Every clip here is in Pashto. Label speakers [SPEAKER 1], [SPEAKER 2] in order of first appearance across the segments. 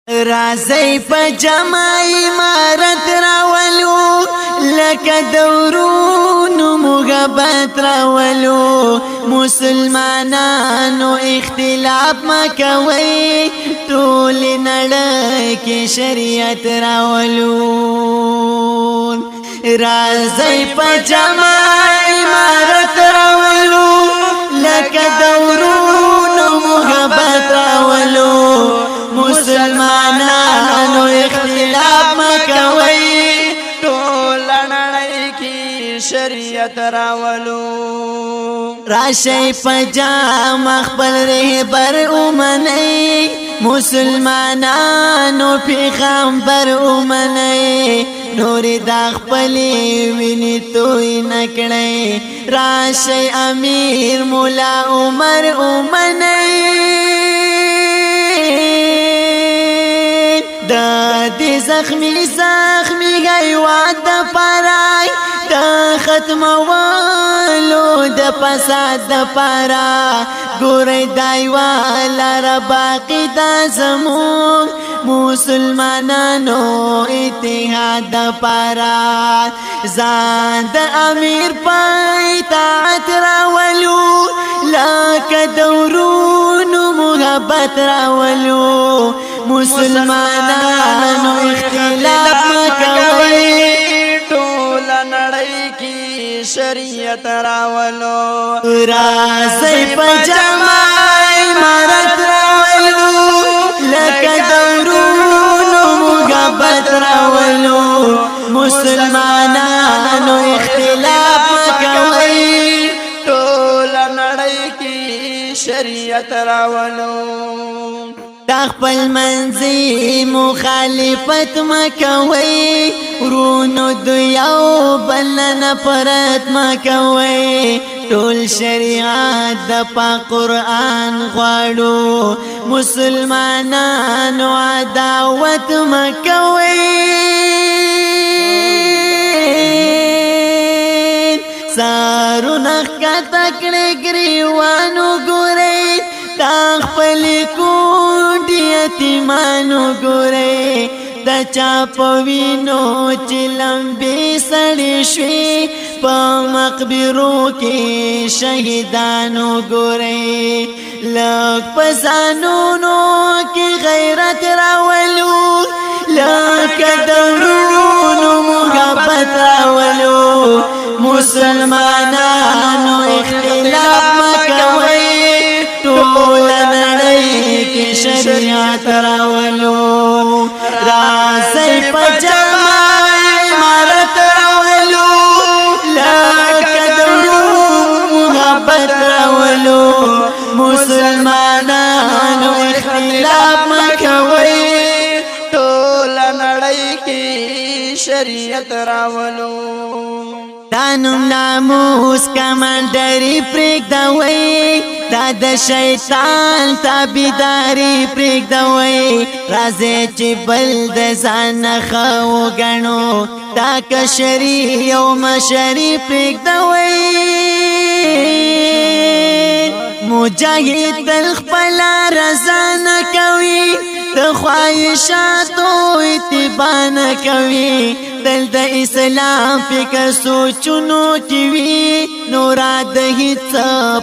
[SPEAKER 1] رازی پا جمع امارت راولو لکه دورونو محبت راولو مسلمانانو اختلاف مکوي ټول نړۍ کې شریعت راولو رازی پا جمع امارت راولو لکه دورونو محبت راولو مسلمانانو اختلاف مکوي
[SPEAKER 2] ټول نړۍ کې شریعت راولو
[SPEAKER 1] راشي پجام خپل رهبر اومني مسلمانانو پیغمبر اومني نور د خپل ویني توي نکړي راشي امیر مولا عمر اومني د زخمی غیوات د پرای د ختمولو د فساد د پرا ګورې دایواله را باقی د زمون مسلمانانو اتحاد د پرا ځان د امیر پای اطاعت راولو لکه دورونو محبت راولو مسلمانانو اختلاف مکوي
[SPEAKER 2] ټول نړۍ کې شریعت راولو
[SPEAKER 1] رازی په جمع امارت راولو لکه دورونو محبت راولو مسلمانانو اختلاف مکوي
[SPEAKER 2] ټول نړۍ کې شریعت راولو
[SPEAKER 1] خپل منځي مخالفت مکوي ورونو د یو بل نفرت مکوي ټول شریعت د پاک قرآن غواړو مسلمانانو عداوت مکوي سارو نخکتا کړي ګریوانو ګوري تا خپل کوټ یتیمانو ګوري د چا پوینو چې لمبې سړې شوي په مقبرو کې شهیدانو ګوري لږ په ځانونو کې غیرت راولو لکه دورونو محبت راولو مسلمانانو اختلاف مکوي ټول نړۍ کې شریعت راولو رازی په جمع امارت راولو لکه دورونو محبت راولو مسلمانانو اختلاف مکوي
[SPEAKER 2] ټول نړۍ کې شریعت راولو
[SPEAKER 1] دانم ناموس کمانډری پرېږدوي دا د شیطان تابعداري پرېږدوي راځي چې بل د ځان ښه وګڼو دا کشري او مشري پرېږدوي مجاهد تل خپله رضا نه کوي د خواهشاتو اتباع نه کوي تل د اسلام فکر سوچونو کې وي نورا د هیڅ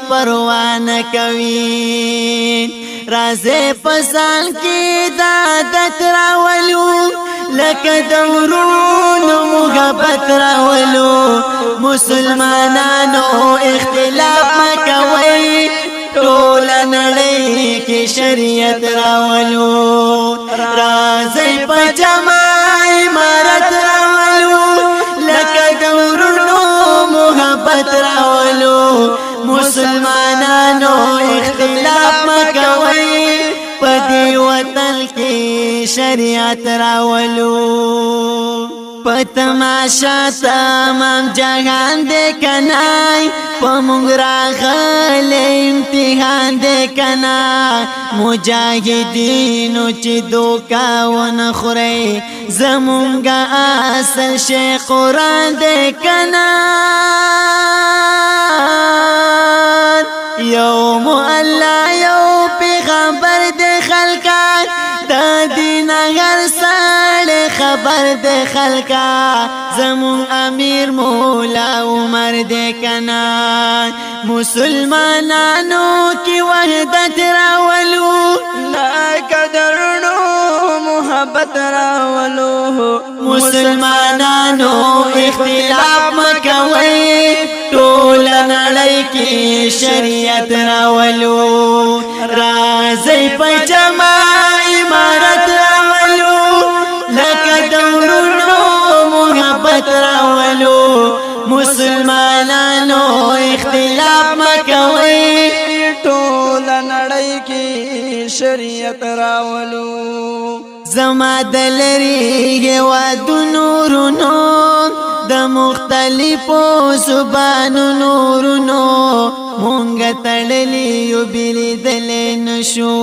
[SPEAKER 1] پروا نه کوي رازه پسان کې د عادت راولو لکه دورونو محبت راولو مسلمانانو اختلاف مکوي ټول نړۍ کې شریعت راولو رازی په جمع امارت راولو لکه دورونو محبت راولو مسلمانانو اختلاف مکوي په دې وطن کې شریعت راولو پتماشا تمام جهان دې کنای پمونږ راغل امتحان دې کنا مجاهدینو چې دوکا ونه خوري زمونږ اصل شی قرآن دې کنا یوم الله یو پیغمبر دې خلکا د دین درد خلقا زمون امیر مولا عمر دے کنا مسلمانانو کی وحدت راولو
[SPEAKER 2] لکه درنو محبت راولو
[SPEAKER 1] مسلمانانو اختلاف مکوي ټول نړۍ کې شریعت راولو راځي په جما امارت راولو لکه دورونو محبت راولو مسلمانانو اختلاف مکوي
[SPEAKER 2] ټول نړۍ کې شریعت راولو
[SPEAKER 1] زما دلری هوادو نورونو د مختلفو زبانو نورونو مونږ تړلی یو بلیدلی نشو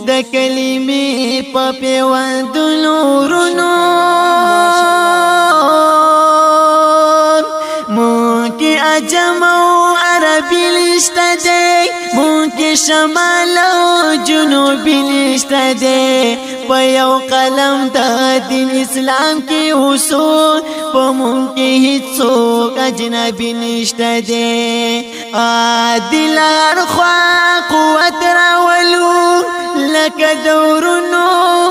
[SPEAKER 1] د کلمې په پیوندو نورونو مونږ عجم او عربي لشته دی مونږ شمال او جنوبي لشته دی په یو قلم د دین اسلام کې اصول په مونږ کې هیڅوک اجنبي نشته دی عادل اړخوا قوت راولو لکه دورونو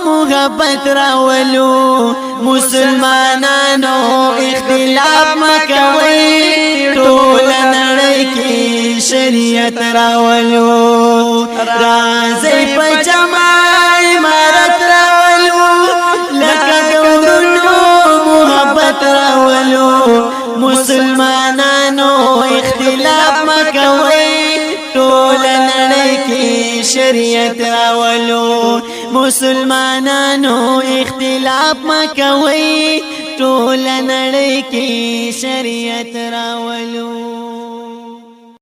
[SPEAKER 1] محبت راولو مسلمانانو اختلاف مکوي ټول نړۍ کې شریعت راولو راځي په جما امارت راولو لکه دورونو محبت راولو مسلمانانو اختلاف مکوي ټول نړۍ کې شریعت راولو مسلمانانو اختلاف مکوي ټول نړۍ کې شریعت راولو